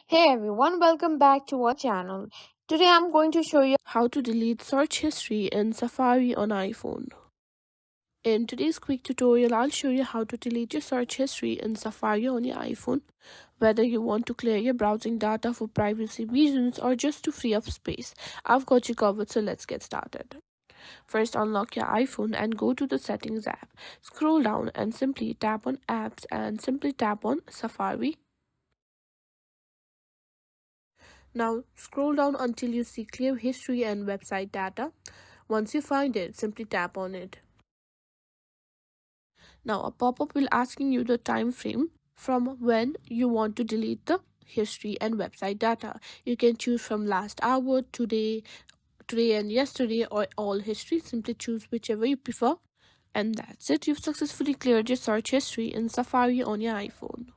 Hey everyone, welcome back to our channel. Today I'm going to show you How to delete search history in Safari on iPhone. In today's quick tutorial, I'll show you how to delete your search history in Safari on your iPhone, whether you want to clear your browsing data for privacy reasons or just to free up space. I've got you covered, so let's get started. First, unlock your iPhone and go to the Settings app. Scroll down and simply tap on Apps and simply tap on Safari. Now, scroll down until you see Clear History and Website Data. Once you find it, simply tap on it. Now a pop-up will asking you the time frame from when you want to delete the history and website data. You can choose from last hour, today and yesterday, or all history. Simply choose whichever you prefer. And that's it. You've successfully cleared your search history in Safari on your iPhone.